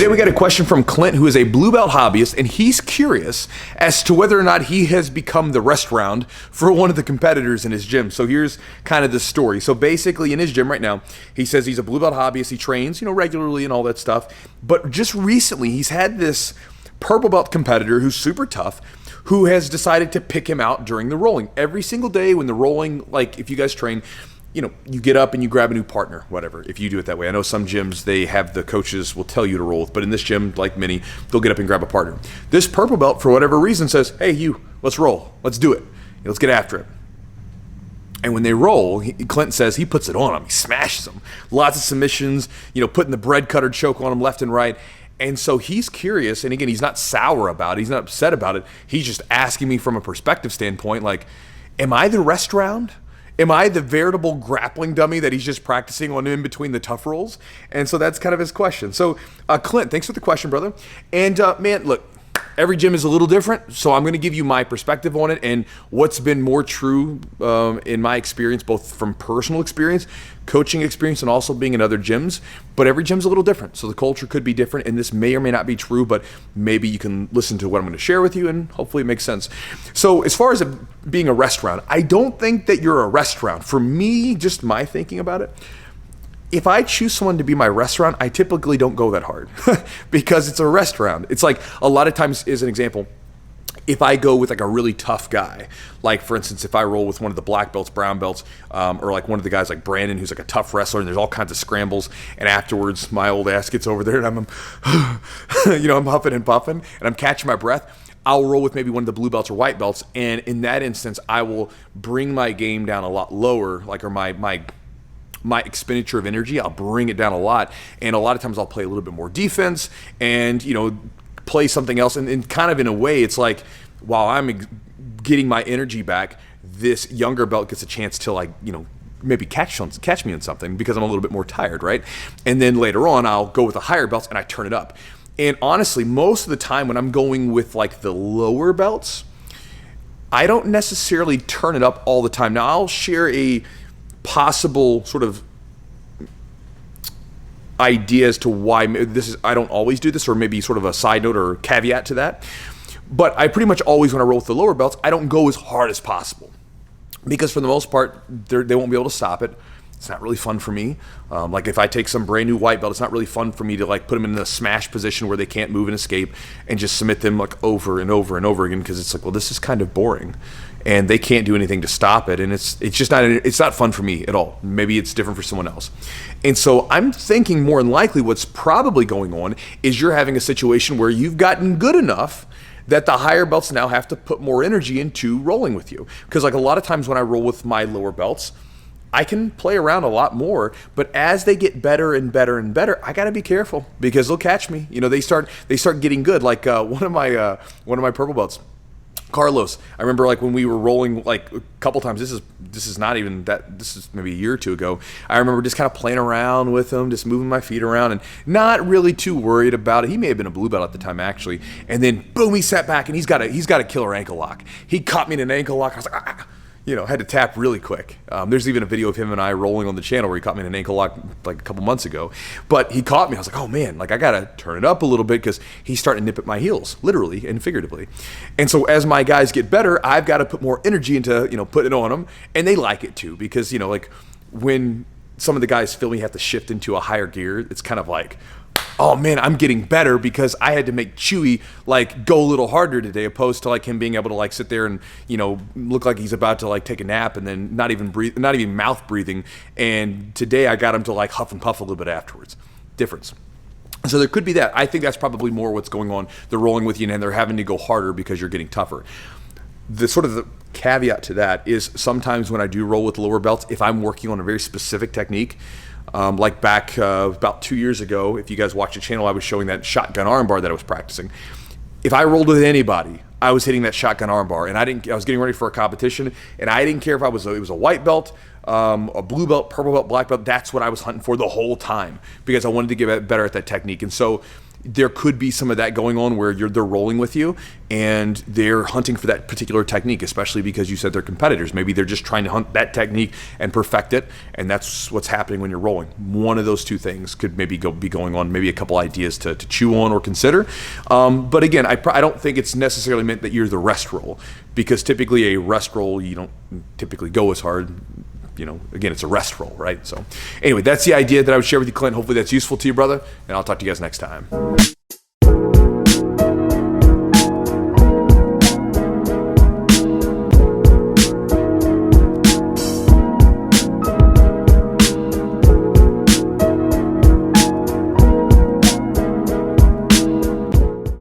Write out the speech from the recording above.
Today we got a question from Clint, who is a blue belt hobbyist, and he's curious as to whether or not he has become the restaurant for one of the competitors in his gym. So here's kind of the story. So basically in his gym right now, he says he's a blue belt hobbyist. He trains, regularly and all that stuff. But just recently he's had this purple belt competitor who's super tough, who has decided to pick him out during the rolling. Every single day when the rolling, like if you guys train, you get up and you grab a new partner, whatever, if you do it that way. I know some gyms, they have the coaches will tell you to roll with, but in this gym, like many, they'll get up and grab a partner. This purple belt, for whatever reason, says, hey, you, let's roll. Let's do it. Let's get after it. And when they roll, Clint says he puts it on them. He smashes them. Lots of submissions, putting the bread cutter choke on them left and right. And so he's curious, and again, he's not sour about it. He's not upset about it. He's just asking me from a perspective standpoint, like, am I the rest round? Am I the veritable grappling dummy that he's just practicing on in between the tough rolls? And so that's kind of his question. So Clint, thanks for the question, brother. And man, look, every gym is a little different, so I'm going to give you my perspective on it and what's been more true in my experience, both from personal experience, coaching experience, and also being in other gyms. But every gym's a little different, so the culture could be different, and this may or may not be true, but maybe you can listen to what I'm going to share with you, and hopefully it makes sense. So as far as being a restaurant, I don't think that you're a restaurant. For me, just my thinking about it, if I choose someone to be my restaurant, I typically don't go that hard because it's a restaurant. It's like a lot of times, as an example, if I go with like a really tough guy, like for instance, if I roll with one of the black belts, brown belts, or like one of the guys like Brandon, who's like a tough wrestler, and there's all kinds of scrambles, and afterwards my old ass gets over there and I'm I'm huffing and puffing and I'm catching my breath, I'll roll with maybe one of the blue belts or white belts, and in that instance, I will bring my game down a lot lower, like, or my expenditure of energy, I'll bring it down a lot. And a lot of times I'll play a little bit more defense and, play something else. And kind of in a way, it's like while I'm getting my energy back, this younger belt gets a chance to maybe catch me on something because I'm a little bit more tired, right? And then later on, I'll go with the higher belts and I turn it up. And honestly, most of the time when I'm going with like the lower belts, I don't necessarily turn it up all the time. Now I'll share a possible sort of idea as to why this is, I don't always do this, or maybe sort of a side note or caveat to that. But I pretty much always, when I roll with the lower belts, I don't go as hard as possible because for the most part, they won't be able to stop it. It's not really fun for me. Like if I take some brand new white belt, it's not really fun for me to like put them in a smash position where they can't move and escape and just submit them like over and over and over again, because it's like, well, this is kind of boring and they can't do anything to stop it, and it's just not fun for me at all. Maybe it's different for someone else. And so I'm thinking more than likely what's probably going on is you're having a situation where you've gotten good enough that the higher belts now have to put more energy into rolling with you. Because like a lot of times when I roll with my lower belts, I can play around a lot more, but as they get better and better and better, I got to be careful because they'll catch me. They start getting good. Like one of my purple belts, Carlos. I remember like when we were rolling like a couple times. This is not even that. This is maybe a year or two ago. I remember just kind of playing around with him, just moving my feet around, and not really too worried about it. He may have been a blue belt at the time actually, and then boom, he sat back and he's got a killer ankle lock. He caught me in an ankle lock. I was like, ah. Had to tap really quick. There's even a video of him and I rolling on the channel where he caught me in an ankle lock like a couple months ago. But he caught me. I was like, oh man, like I got to turn it up a little bit because he's starting to nip at my heels, literally and figuratively. And so as my guys get better, I've got to put more energy into, putting it on them. And they like it too because, like when some of the guys feel me have to shift into a higher gear, it's kind of like, oh man, I'm getting better because I had to make Chewy like go a little harder today, opposed to like him being able to like sit there and look like he's about to like take a nap and then not even mouth breathing. And today I got him to like huff and puff a little bit afterwards. Difference. So there could be that. I think that's probably more what's going on. They're rolling with you and they're having to go harder because you're getting tougher. The caveat to that is sometimes when I do roll with lower belts, if I'm working on a very specific technique, like back about 2 years ago, if you guys watch the channel, I was showing that shotgun armbar that I was practicing. If I rolled with anybody, I was hitting that shotgun armbar, and I was getting ready for a competition, and I didn't care if it was a white belt, a blue belt, purple belt, black belt. That's what I was hunting for the whole time because I wanted to get better at that technique. And so there could be some of that going on where they're rolling with you and they're hunting for that particular technique, especially because you said they're competitors. Maybe they're just trying to hunt that technique and perfect it, and that's what's happening when you're rolling. One of those two things could maybe be going on, maybe a couple ideas to chew on or consider. But again, I don't think it's necessarily meant that you're the rest roll, because typically a rest roll, you don't typically go as hard. Again, it's a rest roll, right? So anyway, that's the idea that I would share with you, Clint. Hopefully that's useful to you, brother, and I'll talk to you guys next time.